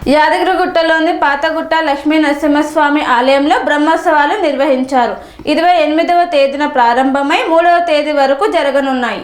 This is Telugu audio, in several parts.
యాదగిరిగుట్టలోని పాతగుట్ట లక్ష్మీ నరసింహస్వామి ఆలయంలో బ్రహ్మోత్సవాలు నిర్వహించారు. 28వ తేదీన ప్రారంభమై 3వ తేదీ వరకు జరగనున్నాయి.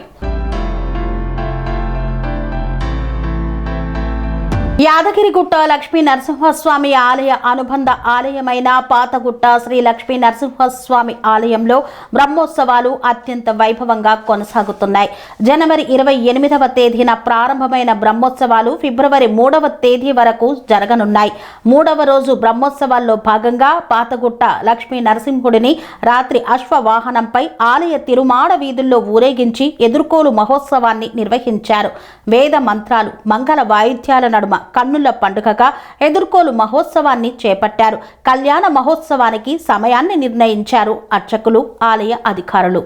యాదగిరిగుట్ట లక్ష్మీ నరసింహస్వామి ఆలయ అనుబంధ ఆలయమైన పాతగుట్ట శ్రీ లక్ష్మీ నరసింహస్వామి ఆలయంలో బ్రహ్మోత్సవాలు అత్యంత వైభవంగా కొనసాగుతున్నాయి. జనవరి 28వ తేదీన ప్రారంభమైన బ్రహ్మోత్సవాలు ఫిబ్రవరి 3వ తేదీ వరకు జరగనున్నాయి. 3వ రోజు బ్రహ్మోత్సవాల్లో భాగంగా పాతగుట్ట లక్ష్మీ నరసింహుడిని రాత్రి అశ్వవాహనంపై ఆలయ తిరుమాడ వీధుల్లో ఊరేగించి ఎదుర్కోలు మహోత్సవాన్ని నిర్వహించారు. వేద మంత్రాలు, మంగళ వాయిద్యాల నడుమ కన్నుల పండుగగా ఎదుర్కోలు మహోత్సవాన్ని చేపట్టారు. కళ్యాణ మహోత్సవానికి సమయాన్ని నిర్ణయించారు అర్చకులు, ఆలయ అధికారులు.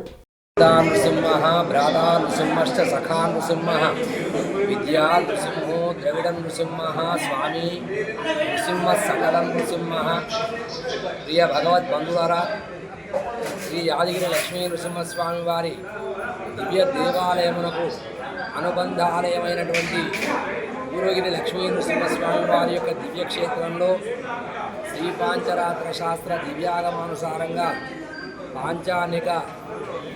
శ్రీ యాదగిరి లక్ష్మీ నృసింహస్వామి వారి దివ్య దేవాలయమునకు అనుబంధ ఆలయమైనటువంటి పూర్వగిరి లక్ష్మీ నృసింహస్వామి వారి యొక్క దివ్యక్షేత్రంలో శ్రీ పాంచరాత్ర శాస్త్ర దివ్యాగమానుసారంగా పాంచానిక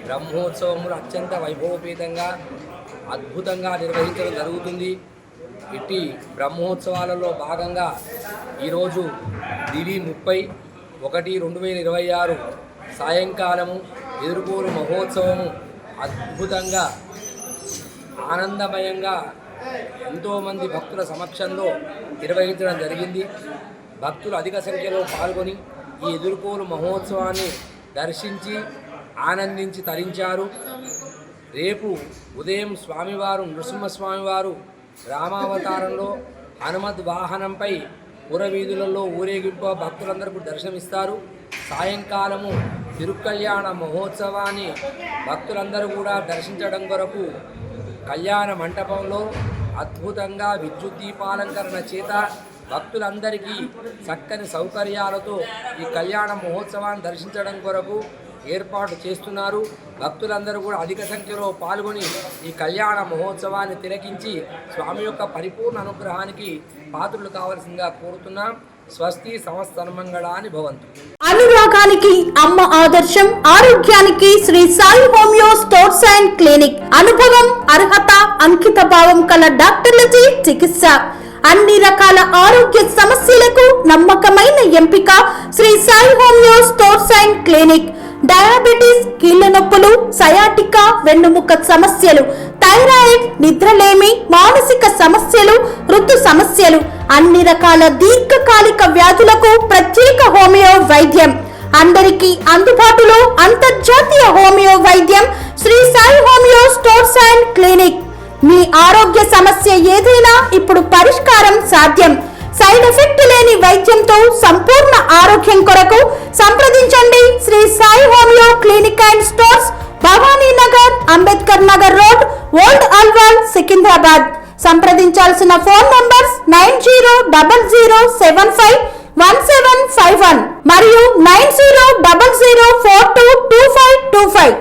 బ్రహ్మోత్సవములు అత్యంత వైభవపేతంగా అద్భుతంగా నిర్వహించడం జరుగుతుంది. ఇట్టి బ్రహ్మోత్సవాలలో భాగంగా ఈరోజు దివి 30/1/2026 సాయంకాలము ఎదుర్కోలు మహోత్సవము అద్భుతంగా ఆనందమయంగా ఎంతోమంది భక్తుల సమక్షంలో నిర్వహించడం జరిగింది. భక్తులు అధిక సంఖ్యలో పాల్గొని ఈ ఎదుర్కోలు మహోత్సవాన్ని దర్శించి ఆనందించి తరించారు. రేపు ఉదయం స్వామివారు నృసింహస్వామివారు రామావతారంలో హనుమద్ వాహనంపై పురవీధులలో ఊరేగింపు భక్తులందరికీ దర్శనమిస్తారు. సాయంకాలము తిరుకల్యాణ మహోత్సవాన్ని భక్తులందరూ కూడా దర్శించడం కొరకు కళ్యాణ మంటపంలో అద్భుతంగా విద్యుత్ దీపాలంకరణ చేత భక్తులందరికీ చక్కని సౌకర్యాలతో ఈ కళ్యాణ మహోత్సవాన్ని దర్శించడం కొరకు ఏర్పాటు చేస్తున్నారు. భక్తులందరూ కూడా అధిక సంఖ్యలో పాల్గొని ఈ కళ్యాణ మహోత్సవాన్ని తిలకించి స్వామి యొక్క పరిపూర్ణ అనుగ్రహానికి పాత్రులు కావాల్సిందిగా కోరుతున్నాం. స్వస్తి సమస్తన్మంగళాని భవంతు. అనురాగానికి అమ్మ ఆదర్శం, ఆరోగ్యానికి Shri Sai homeo stores and clinic. అనుభవం, అర్హత, అంకిత భావం కల డాక్టర్లచే చికిత్స. అన్ని రకాల ఆరోగ్య సమస్యలకు నమ్మకమైన ఎంపిక Shri Sai homeo stores and clinic. Diabetes, కీళ్ల నొప్పులు, సయాటికా, వెన్నుముక సమస్యలు, థైరాయిడ్, నిద్రలేమి, మానసిక సమస్యలు, ఋతు సమస్యలు, అన్ని రకాల దీర్ఘకాలిక వ్యాధులకు ప్రత్యేక హోమియో వైద్యం. అందరికీ అందుబాటులో అంతర్జాతీయ హోమియో వైద్యం Shri Sai homeo stores and clinic. మీ ఆరోగ్య సమస్య ఏదైనా ఇప్పుడు పరిష్కారం సాధ్యం. సైడ్ ఎఫెక్ట్ లేని వైద్యంతో సంపూర్ణ ఆరోగ్యం కొరకు సంప్రదించండి Shri Sai homeo clinic and stores, Bhavani Nagar, Ambedkar Nagar road, old Alwal, Secunderabad. సంప్రదించాల్సిన ఫోన్ నంబర్స్ 9000751751 మరియు 9000422525.